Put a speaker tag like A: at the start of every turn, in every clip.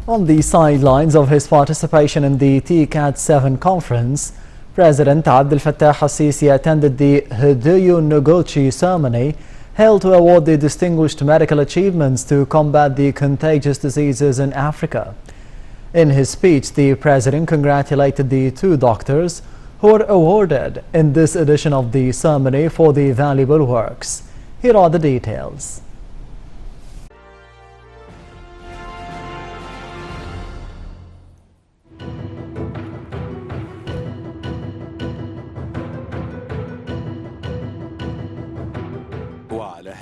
A: On the sidelines of his participation in the TCAD 7 conference, President Abdel Fattah al-Sisi attended the Hidayah Noguchi ceremony held to award the distinguished medical achievements to combat the contagious diseases in Africa. In his speech, the president congratulated the two doctors who were awarded in this edition of the ceremony for the valuable works. Here are the details.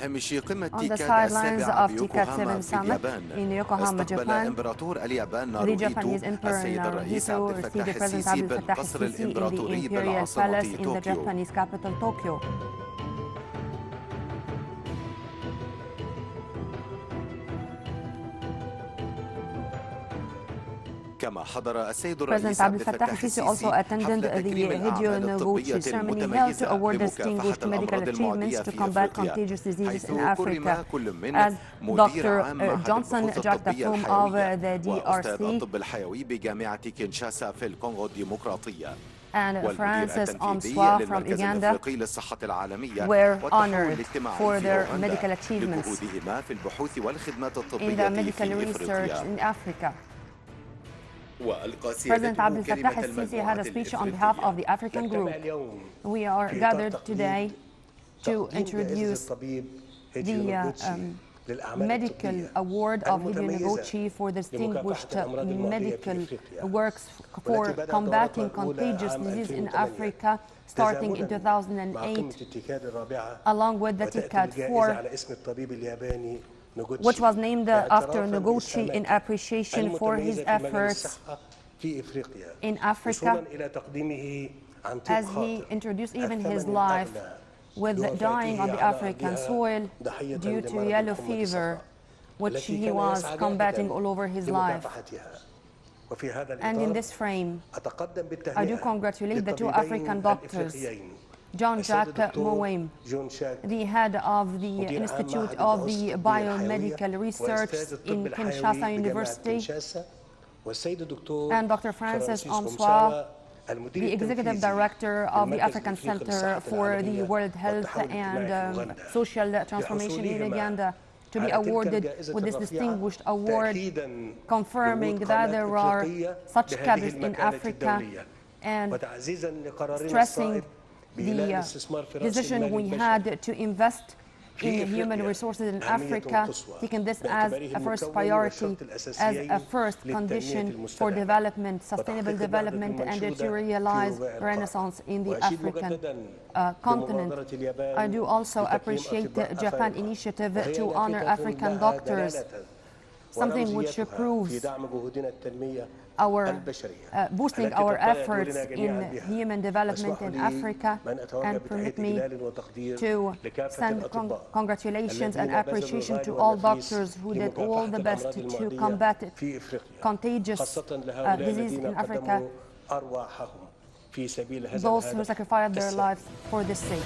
B: On the sidelines of TCAD 7 summit in Yokohama, Japan, the Japanese Emperor Naruhito received the President Abdel Fattah al-Sisi in the Imperial Palace in the Japanese capital, Tokyo. President Abdel Fattah al-Sisi also attended the Hidayah Noguchi ceremony held to award distinguished medical achievements to combat contagious diseases in Africa, as Dr. Johnson Jack Dafum of the DRC and Francis Omswa from Uganda were honored for their medical achievements in the medical research in Africa. President Abdel Fattah al-Sisi had a speech on behalf of the African group. We are gathered today to introduce the medical award of Hidayah Noguchi for distinguished medical works for combating contagious disease in Africa starting in 2008, along with the TCAD 4, which was named after Noguchi in appreciation for his efforts in Africa, as he introduced even his life with dying on the African soil due to yellow fever, which he was combating all over his life. And in this frame, I do congratulate the two African doctors, John Jack Mowaim, the head of the Institute of the Biomedical Research in Kinshasa University, and Dr. Francis Omswa, the Executive Director of the African Center for the World Health and Social Transformation in Uganda, to be awarded with this distinguished award, confirming that there are such cadres in Africa and stressing the decision we had to invest in human resources in Africa, taking this as a first priority, as a first condition for development, sustainable development, and to realize renaissance in the African continent. I do also appreciate the Japan initiative to honor African doctors, something which proves our boosting our efforts in human development in Africa, and permit me to send congratulations and appreciation to all doctors who did all the best to combat contagious disease in Africa, those who sacrificed their lives for this sake.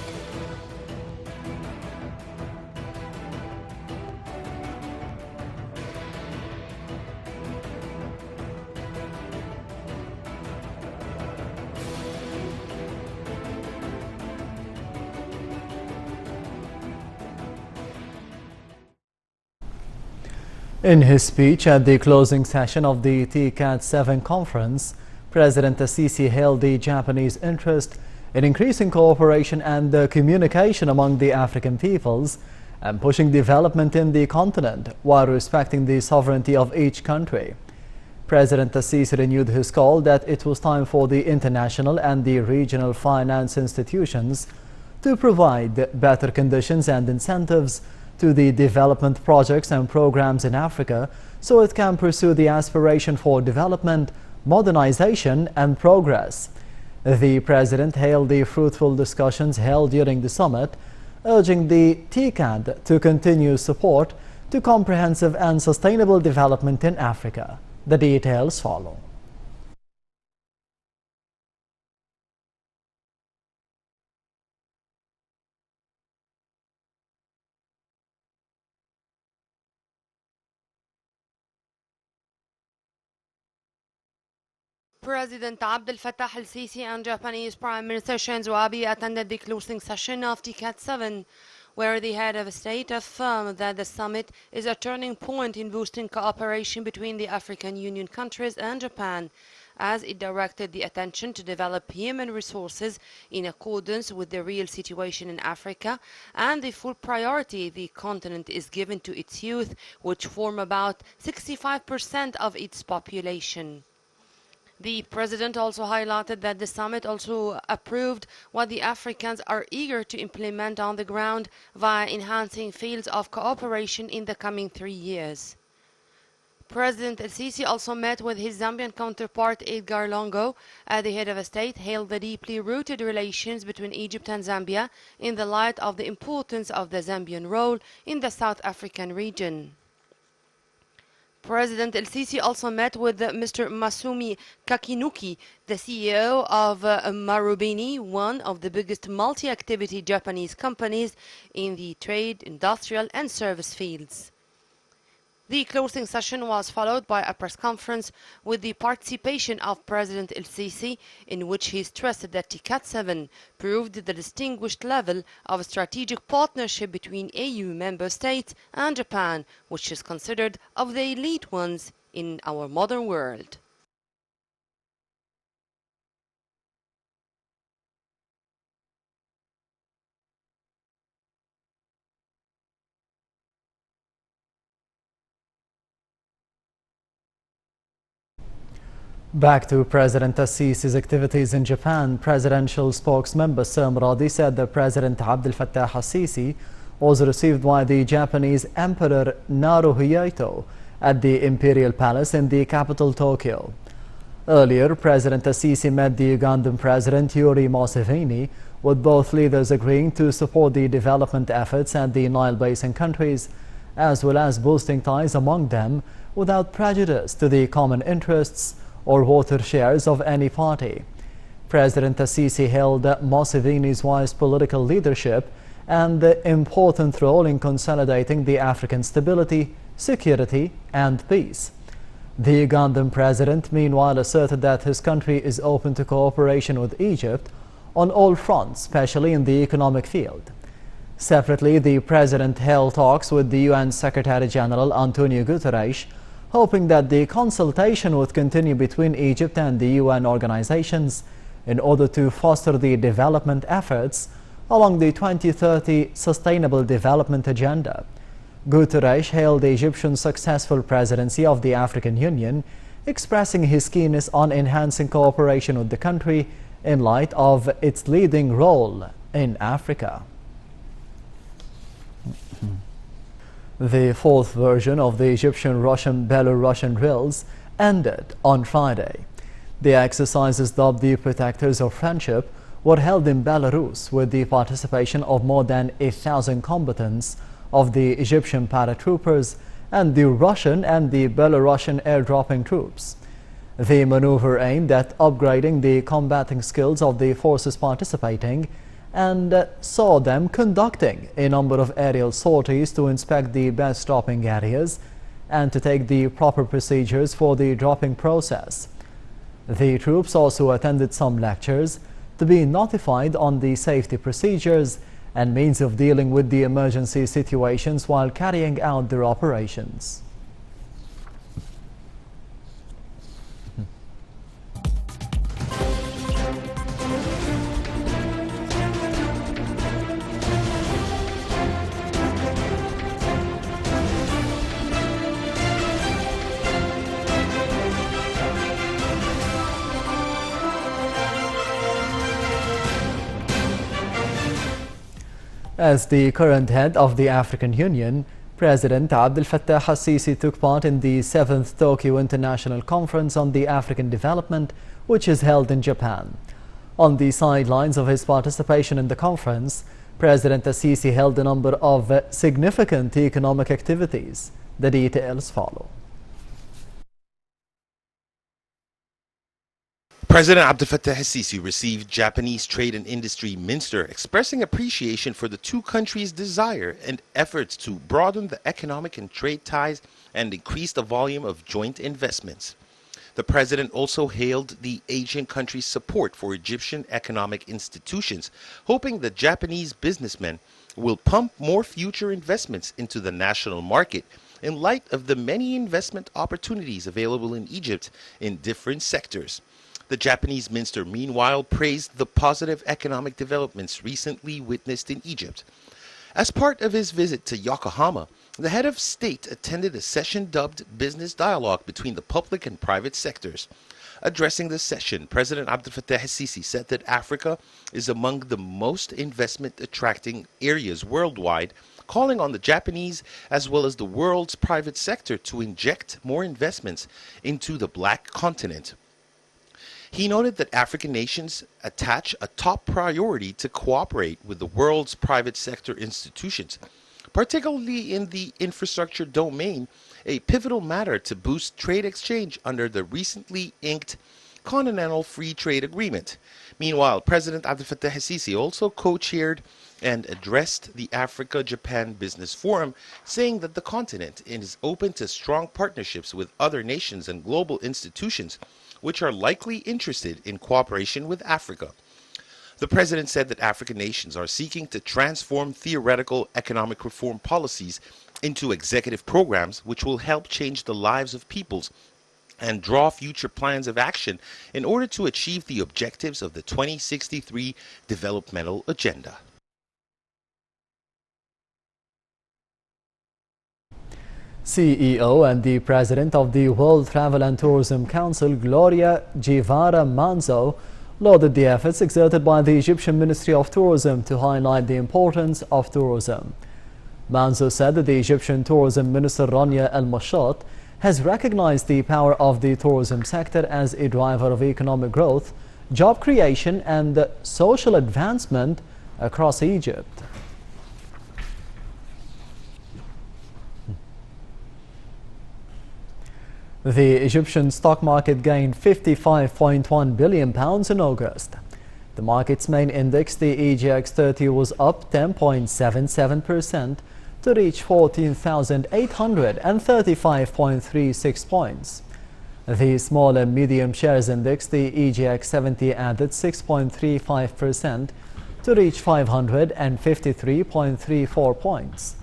A: In his speech at the closing session of the TCAD 7 conference, President al-Sisi hailed the Japanese interest in increasing cooperation and communication among the African peoples and pushing development in the continent while respecting the sovereignty of each country. President al-Sisi renewed his call that it was time for the international and the regional finance institutions to provide better conditions and incentives to the development projects and programs in Africa so it can pursue the aspiration for development, modernization and progress. The President hailed the fruitful discussions held during the summit, urging the TCAD to continue support to comprehensive and sustainable development in Africa. The details follow.
B: President Abdel Fattah el-Sisi and Japanese Prime Minister Shinzo Abe attended the closing session of TCAT 7, where the head of state affirmed that the summit is a turning point in boosting cooperation between the African Union countries and Japan, as it directed the attention to develop human resources in accordance with the real situation in Africa and the full priority the continent is given to its youth, which form about 65% of its population. The president also highlighted that the summit also approved what the Africans are eager to implement on the ground via enhancing fields of cooperation in the coming 3 years. President el-Sisi also met with his Zambian counterpart Edgar Lungu. The head of state hailed the deeply rooted relations between Egypt and Zambia in the light of the importance of the Zambian role in the South African region. President el-Sisi also met with Mr. Masumi Kakinuki, the CEO of Marubeni, one of the biggest multi-activity Japanese companies in the trade, industrial and service fields. The closing session was followed by a press conference with the participation of President el-Sisi, in which he stressed that TCAT 7 proved the distinguished level of strategic partnership between AU member states and Japan, which is considered of the elite ones in our modern world.
A: Back to President Sisi's activities in Japan, presidential spokesman Bassam Radi said that President Abdel Fattah el-Sisi was received by the Japanese Emperor Naruhito at the Imperial Palace in the capital Tokyo. Earlier, President Sisi met the Ugandan President Yoweri Museveni, with both leaders agreeing to support the development efforts at the Nile Basin countries, as well as boosting ties among them without prejudice to the common interests or water shares of any party. President Sisi hailed Museveni's wise political leadership and the important role in consolidating the African stability, security and peace. The Ugandan president meanwhile asserted that his country is open to cooperation with Egypt on all fronts, especially in the economic field. Separately, the president held talks with the UN Secretary General Antonio Guterres, hoping that the consultation would continue between Egypt and the UN organizations in order to foster the development efforts along the 2030 Sustainable Development Agenda. Guterres hailed the Egyptian successful presidency of the African Union, expressing his keenness on enhancing cooperation with the country in light of its leading role in Africa. The fourth version of the Egyptian-Russian-Belarusian drills ended on Friday. The exercises, dubbed the Protectors of Friendship, were held in Belarus with the participation of more than 1,000 combatants of the Egyptian paratroopers and the Russian and the Belarusian airdropping troops. The maneuver aimed at upgrading the combating skills of the forces participating and saw them conducting a number of aerial sorties to inspect the best dropping areas and to take the proper procedures for the dropping process. The troops also attended some lectures to be notified on the safety procedures and means of dealing with the emergency situations while carrying out their operations. As the current head of the African Union, President Abdel Fattah el-Sisi took part in the 7th Tokyo International Conference on the African Development, which is held in Japan. On the sidelines of his participation in the conference, President el-Sisi held a number of significant economic activities. The details follow.
C: President Abdel Fattah el-Sisi received Japanese Trade and Industry Minister, expressing appreciation for the two countries' desire and efforts to broaden the economic and trade ties and increase the volume of joint investments. The president also hailed the Asian country's support for Egyptian economic institutions, hoping that Japanese businessmen will pump more future investments into the national market in light of the many investment opportunities available in Egypt in different sectors. The Japanese minister, meanwhile, praised the positive economic developments recently witnessed in Egypt. As part of his visit to Yokohama, the head of state attended a session dubbed Business Dialogue between the public and private sectors. Addressing the session, President Abdel Fattah el-Sisi said that Africa is among the most investment-attracting areas worldwide, calling on the Japanese as well as the world's private sector to inject more investments into the Black continent. He noted that African nations attach a top priority to cooperate with the world's private sector institutions, particularly in the infrastructure domain, a pivotal matter to boost trade exchange under the recently inked Continental Free Trade Agreement. Meanwhile, President Abdel Fattah el-Sisi also co-chaired and addressed the Africa-Japan Business Forum, saying that the continent is open to strong partnerships with other nations and global institutions, which are likely interested in cooperation with Africa. The president said that African nations are seeking to transform theoretical economic reform policies into executive programs which will help change the lives of peoples and draw future plans of action in order to achieve the objectives of the 2063 Developmental Agenda.
A: CEO and the President of the World Travel and Tourism Council, Gloria Guevara Manzo, lauded the efforts exerted by the Egyptian Ministry of Tourism to highlight the importance of tourism. Manzo said that the Egyptian Tourism Minister Rania El-Mashat has recognized the power of the tourism sector as a driver of economic growth, job creation and social advancement across Egypt. The Egyptian stock market gained £55.1 billion in August. The market's main index, the EGX 30, was up 10.77% to reach 14,835.36 points. The small and medium shares index, the EGX 70, added 6.35% to reach 553.34 points.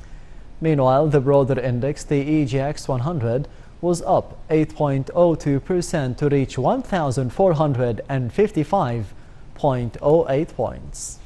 A: Meanwhile, the broader index, the EGX 100, was up 8.02% to reach 1,455.08 points.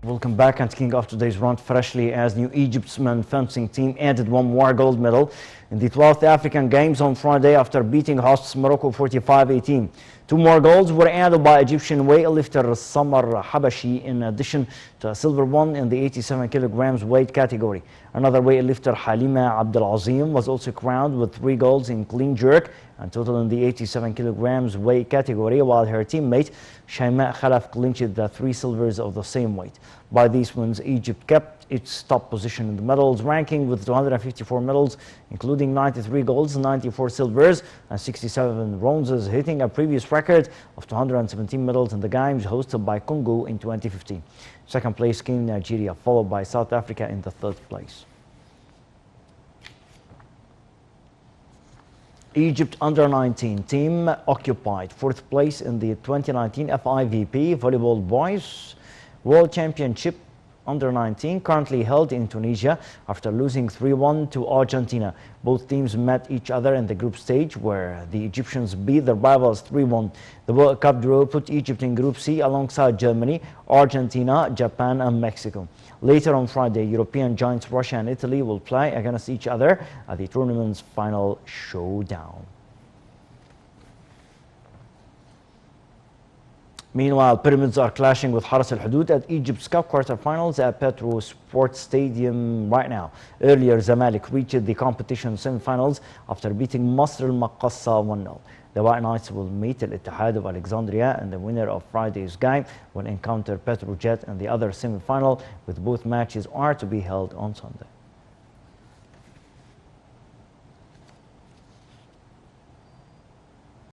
D: Welcome back, and kicking off today's round freshly as New Egypt's men's fencing team added one more gold medal in the 12th African Games on Friday after beating hosts Morocco 45-18. Two more golds were added by Egyptian weightlifter Samar Habashi, in addition to a silver one in the 87 kilograms weight category. Another weightlifter, Halima Abdelazim, was also crowned with 3 golds in clean jerk and total in the 87 kilograms weight category, while her teammate Shaimaa Khalaf clinched the 3 silvers of the same weight. By these wins, Egypt kept its top position in the medals ranking with 254 medals, including 93 golds, 94 silvers and 67 bronzes, hitting a previous record of 217 medals in the Games hosted by Congo in 2015. Second place came Nigeria, followed by South Africa in the 3rd place. Egypt under-19 team occupied 4th place in the 2019 FIVB Volleyball Boys World Championship under-19, currently held in Tunisia after losing 3-1 to Argentina. Both teams met each other in the group stage, where the Egyptians beat their rivals 3-1. The World Cup draw put Egypt in Group C alongside Germany, Argentina, Japan and Mexico. Later on Friday, European giants Russia and Italy will play against each other at the tournament's final showdown. Meanwhile, Pyramids are clashing with Haras Al Hudud at Egypt's Cup quarterfinals at Petro Sports Stadium right now. Earlier, Zamalek reached the competition semifinals after beating Masr Al Maqassa 1-0. The White Knights will meet Al Ittihad of Alexandria, and the winner of Friday's game will encounter Petrojet in the other semifinal, with both matches are to be held on Sunday.